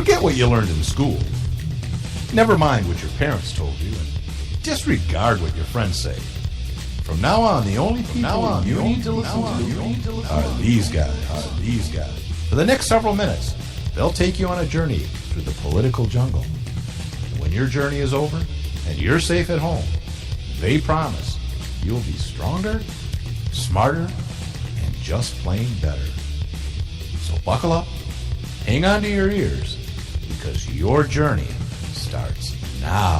Forget what you learned in school. Never mind what your parents told you, and disregard what your friends say. From now on, the only people you need to listen to are these guys. For the next several minutes, they'll take you on a journey through the political jungle. When your journey is over and you're safe at home, they promise you'll be stronger, smarter, and just plain better. So buckle up, hang on to your ears, because your journey starts now.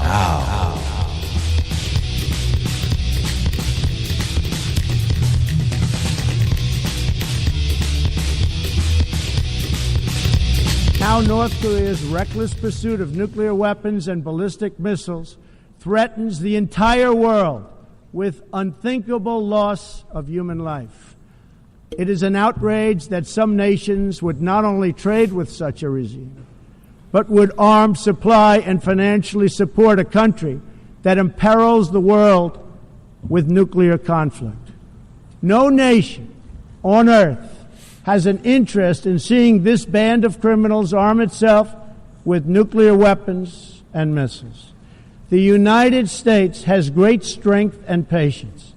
How North Korea's reckless pursuit of nuclear weapons and ballistic missiles threatens the entire world with unthinkable loss of human life. It is an outrage that some nations would not only trade with such a regime, but would arm, supply, and financially support a country that imperils the world with nuclear conflict. No nation on earth has an interest in seeing this band of criminals arm itself with nuclear weapons and missiles. The United States has great strength and patience,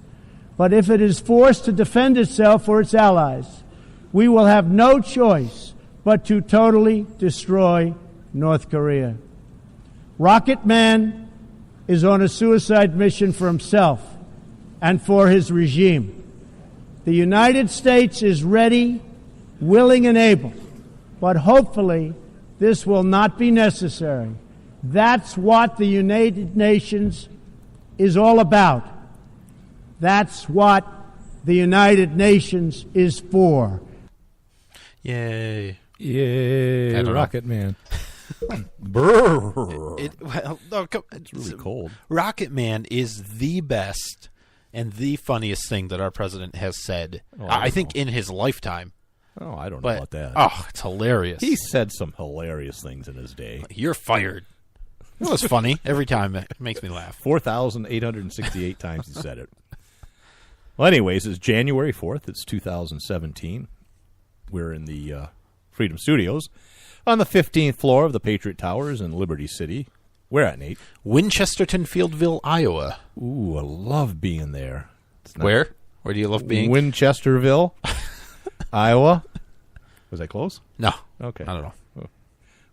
but if it is forced to defend itself or its allies, we will have no choice but to totally destroy North Korea. Rocket Man is on a suicide mission for himself and for his regime. The United States is ready, willing and able, but hopefully this will not be necessary. That's what the United Nations is all about. That's what the United Nations is for. Yay. Yay, Rocket Man. It's really cold. Rocket Man is the best and the funniest thing that our president has said, I think, in his lifetime. Oh, I don't know about that. Oh, it's hilarious. He said some hilarious things in his day. You're fired. It was funny every time. It makes me laugh. 4,868 times he said it. Well, anyways, it's January 4th. It's 2017. We're in the Freedom Studios on the 15th floor of the Patriot Towers in Liberty City. Where at, Nate? Winchesterton Fieldville, Iowa. Ooh, I love being there. Where? Where do you love being? Winchesterville, Iowa. Was that close? No. Okay. Not at all.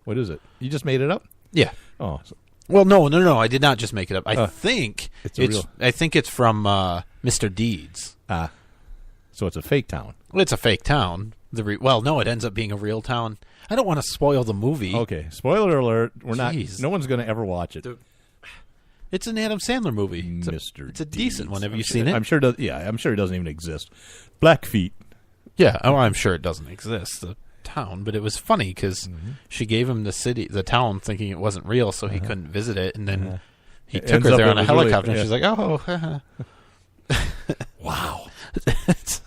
What is it? You just made it up? Yeah. Oh. Well, no. I did not just make it up. I think it's from Mr. Deeds. So it's a fake town. Well, it's a fake town. No, it ends up being a real town. I don't want to spoil the movie. Okay. Spoiler alert. No one's going to ever watch it. It's an Adam Sandler movie. It's a decent one. Have you seen it? I'm sure it doesn't even exist. Blackfeet. Yeah. Oh, I'm sure it doesn't exist. The town, but it was funny because she gave him the town, thinking it wasn't real, so he couldn't visit it, and then he took her there on a helicopter, and she's like, "Oh, wow."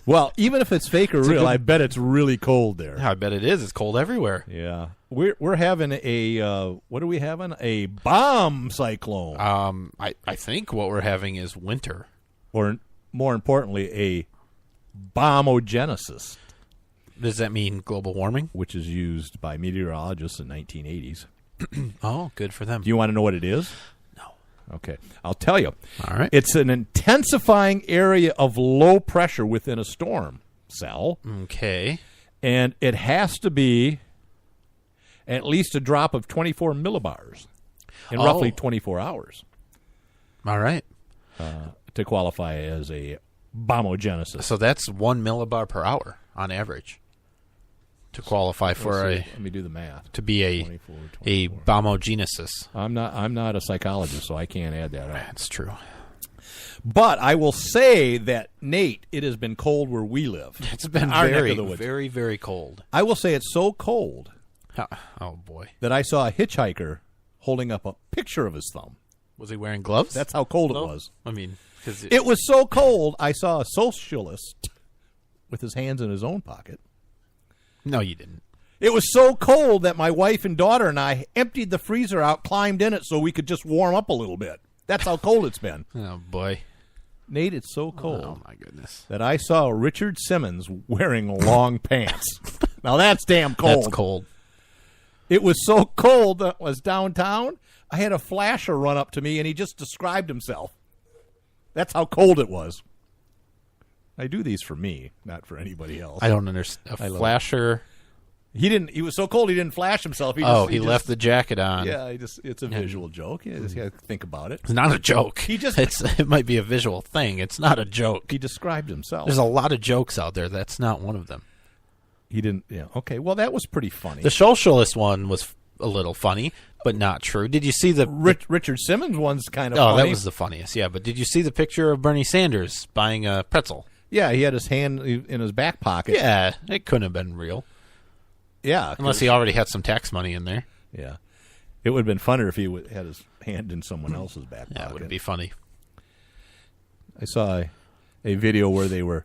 Well, even if it's fake or real, I bet it's really cold there. I bet it is. It's cold everywhere. Yeah, we're having what are we having? A bomb cyclone. I think what we're having is winter, or more importantly, a bombogenesis. Does that mean global warming? Which is used by meteorologists in 1980s. Oh, good for them. Do you want to know what it is? No. Okay. I'll tell you. All right. It's an intensifying area of low pressure within a storm cell. Okay. And it has to be at least a drop of 24 millibars in roughly 24 hours. All right. To qualify as a bombogenesis. So that's 1 millibar per hour on average. To qualify for let me do the math. To be a bombogenesis. I'm not a psychologist, so I can't add that up. That's true. But I will say that, Nate, it has been cold where we live. It's been very, very cold. I will say it's so cold. Oh boy! That I saw a hitchhiker holding up a picture of his thumb. Was he wearing gloves? That's how cold it was. I mean, because it was so cold. I saw a socialist with his hands in his own pocket. No, you didn't. It was so cold that my wife and daughter and I emptied the freezer out, climbed in it so we could just warm up a little bit. That's how cold it's been. Oh, boy. Nate, it's so cold. Oh, my goodness. That I saw Richard Simmons wearing long pants. Now, that's damn cold. That's cold. It was so cold that was downtown. I had a flasher run up to me, and he just described himself. That's how cold it was. I do these for me, not for anybody else. I don't understand. A flasher. He didn't. He was so cold he didn't flash himself. He left the jacket on. Yeah, it's a visual joke. You just gotta think about it. It's not a joke. It might be a visual thing. It's not a joke. He described himself. There's a lot of jokes out there. That's not one of them. He didn't. Yeah. Okay. Well, that was pretty funny. The socialist one was a little funny, but not true. Did you see the Richard Simmons one's kind of funny? Oh, that was the funniest. Yeah, but did you see the picture of Bernie Sanders buying a pretzel? Yeah, he had his hand in his back pocket. Yeah, it couldn't have been real. Yeah, unless he already had some tax money in there. Yeah, it would have been funnier if he had his hand in someone else's back pocket. Yeah, it would be funny. I saw a video where they were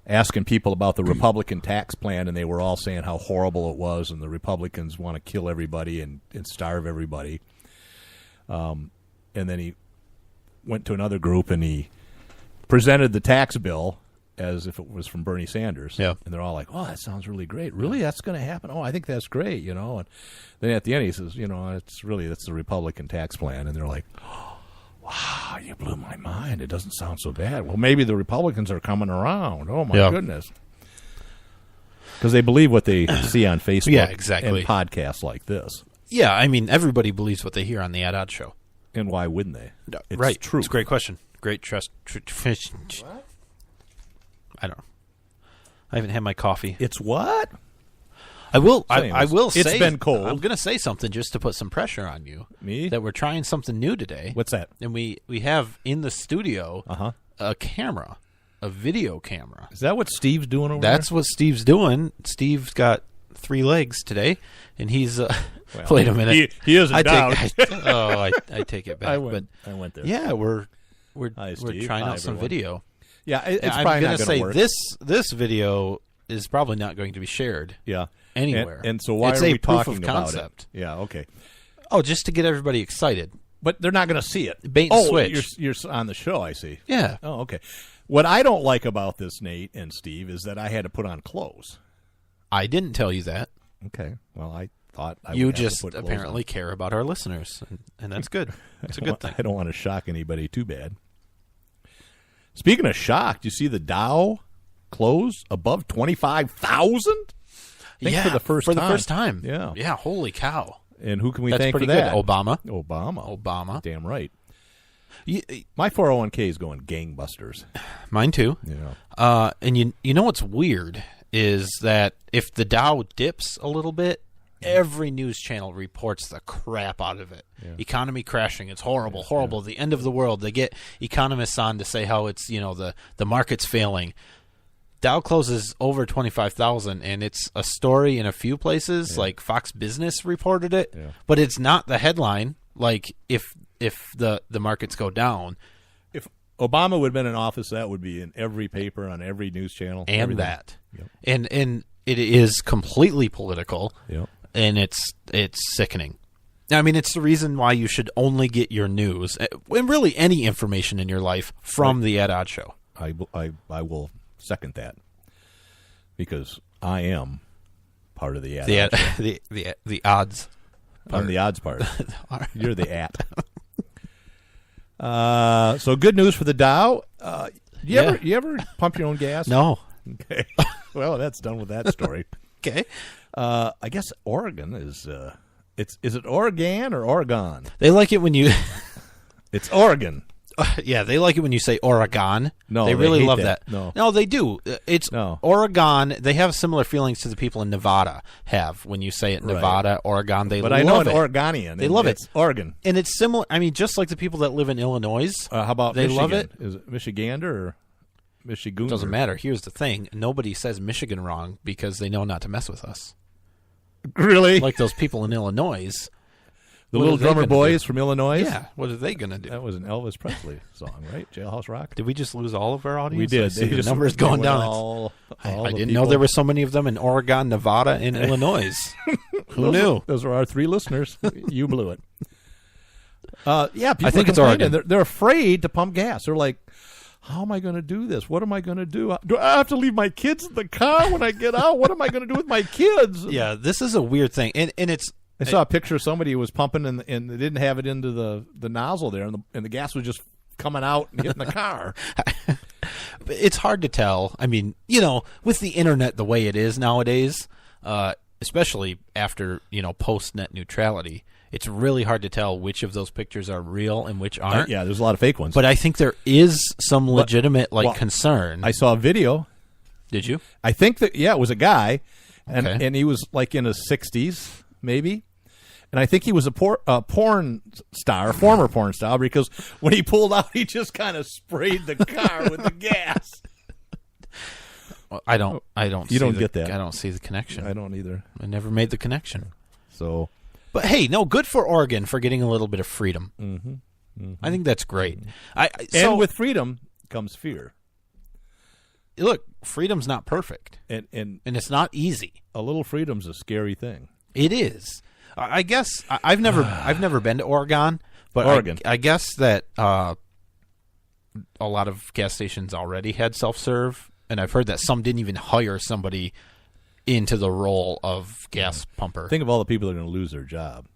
asking people about the Republican tax plan, and they were all saying how horrible it was, and the Republicans want to kill everybody and starve everybody. And then he went to another group, and he presented the tax bill as if it was from Bernie Sanders. Yeah. And they're all like, oh, that sounds really great. Really? That's going to happen? Oh, I think that's great, And then at the end he says, that's the Republican tax plan. And they're like, oh, wow, you blew my mind. It doesn't sound so bad. Well, maybe the Republicans are coming around. Oh, my goodness. Because they believe what they see on Facebook exactly. and podcasts like this. Yeah, I mean, everybody believes what they hear on the Ad Show. And why wouldn't they? It's right. true. It's a great question. Great trust. What? I don't know. I haven't had my coffee. It's what? I will say it's been cold. I'm going to say something just to put some pressure on you. Me? That we're trying something new today. What's that? And we have in the studio a camera, a video camera. Is that what Steve's doing over there? That's what Steve's doing. Steve's got 3 legs today, and he's wait a minute. He isn't I down. I take it back. I went there. Yeah, we're Hi, trying out some video. Yeah, it's I'm probably gonna not going say to work. this video is probably not going to be shared. Yeah. Anywhere. And so why it's are we a proof talking of about concept. it? Yeah, okay. Oh, just to get everybody excited. But they're not going to see it. Bait and switch. You're on the show, I see. Yeah. Oh, okay. What I don't like about this, Nate and Steve, is that I had to put on clothes. I didn't tell you that. Okay. Well, I thought I you would have just to put clothes apparently on. care about our listeners, and that's good. It's a good thing. I don't want to shock anybody too bad. Speaking of shock, do you see the Dow close above 25,000? Yeah, for the first time. Yeah. Yeah, holy cow. And who can we That's thank pretty for that? good. Obama. Obama. Damn right. You, My 401k is going gangbusters. Mine too. Yeah. And you know what's weird is that if the Dow dips a little bit, every news channel reports the crap out of it. Yeah. Economy crashing. It's horrible, horrible. The end of the world. They get economists on to say how it's, the market's failing. Dow closes over 25,000, and it's a story in a few places, like Fox Business reported it, but it's not the headline. Like if the markets go down, if Obama would have been in office, that would be in every paper on every news channel, and everything. that, and it is completely political, and it's sickening. I mean, it's the reason why you should only get your news and really any information in your life from the Ed Odd Show. I will second that because I am part of the Ed Odd Show. the odds. I'm the odds part. You're the at. So good news for the Dow. You ever pump your own gas? No. Okay. Well, that's done with that story. Okay. I guess Oregon is. Is it Oregon or Oregon? They like it when you. It's Oregon. Yeah, they like it when you say Oregon. No, they really hate love that. that. No, they do. It's Oregon. They have similar feelings to the people in Nevada have when you say it. Nevada, Oregon. They but love I know it. an Oregonian. They love it. It's Oregon, and it's similar. I mean, just like the people that live in Illinois. How about they Michigan? love it? Is it Michigander or Michigan? Doesn't matter. Here's the thing: nobody says Michigan wrong because they know not to mess with us. Really? Like those people in Illinois. The Little Drummer Boys from Illinois? Yeah. What are they going to do? That was an Elvis Presley song, right? Jailhouse Rock? Did we just lose all of our audience? We did. I see the numbers going down. I didn't know there were so many of them in Oregon, Nevada, and Illinois. Who knew? Those are our 3 listeners. You blew it. Yeah, people I think it's Oregon. Oregon. They're afraid to pump gas. They're like, how am I going to do this? What am I going to do? Do I have to leave my kids in the car when I get out? What am I going to do with my kids? Yeah, this is a weird thing. And it's I saw a picture of somebody who was pumping and they didn't have it into the nozzle there, and the gas was just coming out and hitting the car. It's hard to tell. I mean, with the internet the way it is nowadays, especially after, post net neutrality, it's really hard to tell which of those pictures are real and which aren't. Yeah, there's a lot of fake ones. But I think there is some legitimate concern. I saw a video. Did you? I think that, it was a guy, and, Okay. and he was like in his 60s, maybe. And I think he was a porn star, former porn star, because when he pulled out, he just kind of sprayed the car with the gas. Well, I don't. You don't get that. I don't see the connection. I don't either. I never made the connection. So, but hey, no, good for Oregon for getting a little bit of freedom. mm-hmm, mm-hmm. I think that's great. And with freedom comes fear, look, freedom's not perfect, and it's not easy. a little freedom's a scary thing. It is. I guess I've never been to Oregon, but Oregon. I guess that a lot of gas stations already had self-serve, and I've heard that some didn't even hire somebody into the role of gas pumper. Think of all the people that are going to lose their job.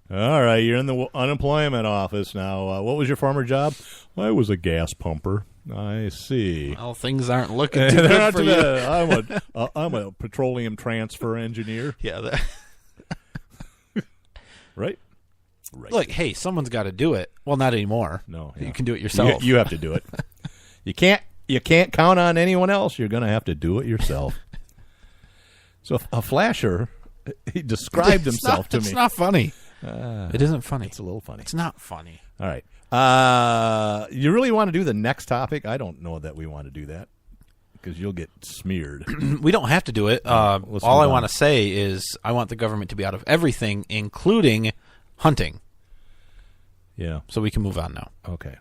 All right, you're in the unemployment office now. What was your former job? I was a gas pumper. I see. Well, things aren't looking too good for you. I'm a petroleum transfer engineer. Yeah. Right? Right. Look, hey, someone's got to do it. Well, not anymore. No, You can do it yourself. You have to do it. You can't count on anyone else. You're going to have to do it yourself. So a flasher, he described himself to me. It's not funny. It isn't funny. It's a little funny. It's not funny. All right. You really want to do the next topic? I don't know that we want to do that because you'll get smeared. We don't have to do it. Let's All I move on. want to say is I want the government to be out of everything, including hunting. Yeah. So we can move on now. Okay.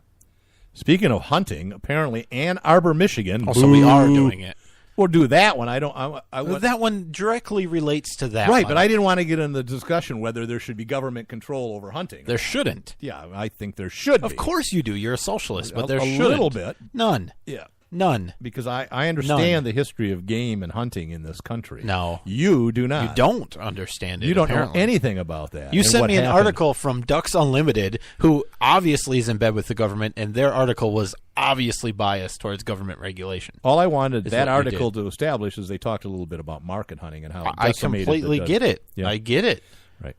Speaking of hunting, apparently Ann Arbor, Michigan. Also, we are doing it. We'll do that one. I That one directly relates to that right, one. but I didn't want to get in the discussion whether there should be government control over hunting. There shouldn't. Yeah, I think there should be. Of course you do. You're a socialist, but there a shouldn't. little bit. None. Yeah. None. Because I understand the history of game and hunting in this country. No. You do not. You don't understand it. You don't apparently. know anything about that. You and sent what me an happened. article from Ducks Unlimited, who obviously is in bed with the government, and their article was obviously biased towards government regulation. All I wanted is that what you article did. to establish is they talked a little bit about market hunting and how it I decimated completely the- get it. Yeah. I get it. Right.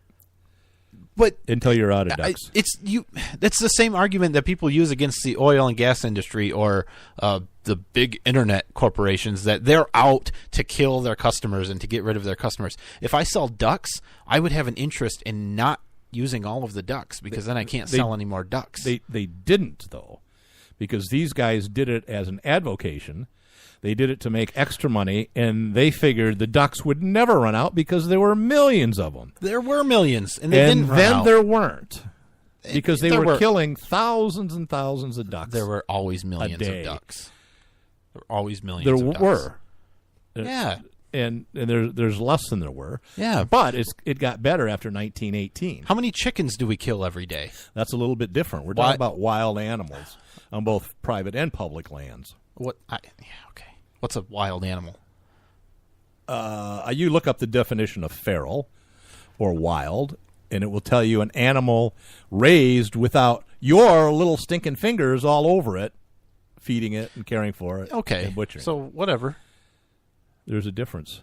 But Until you're out of ducks. That's the same argument that people use against the oil and gas industry or the big internet corporations, that they're out to kill their customers and to get rid of their customers. If I sell ducks, I would have an interest in not using all of the ducks because then I can't sell any more ducks. They didn't, though, because these guys did it as an advocation. They did it to make extra money, and they figured the ducks would never run out because there were millions of them. There were millions, and they didn't run then out. there weren't, because they There were were- killing thousands and thousands of ducks. There were always millions day. of ducks. There were always millions There of ducks. were. Yeah. And there's less than there were. Yeah. But it got better after 1918. How many chickens do we kill every day? That's a little bit different. We're Why- talking about wild animals on both private and public lands. Okay. What's a wild animal? You look up the definition of feral or wild, and it will tell you an animal raised without your little stinking fingers all over it, feeding it and caring for it. Okay. And butchering. So whatever. There's a difference.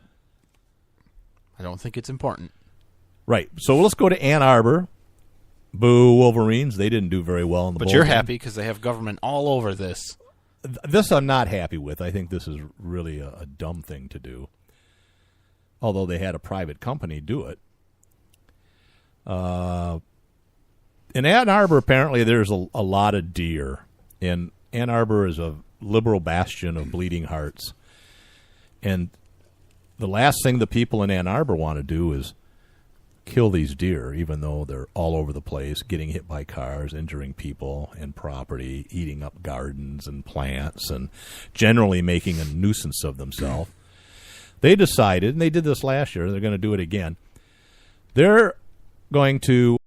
I don't think it's important. Right. So let's go to Ann Arbor. Boo, Wolverines. They didn't do very well in the But bowl you're game. happy because they have government all over this. This I'm not happy with. I think this is really a dumb thing to do. Although they had a private company do it. In Ann Arbor, apparently, there's a lot of deer. And Ann Arbor is a liberal bastion of bleeding hearts. And the last thing the people in Ann Arbor want to do is kill these deer, even though they're all over the place, getting hit by cars, injuring people and property, eating up gardens and plants, and generally making a nuisance of themselves. They decided, and they did this last year, they're going to do it again. They're going to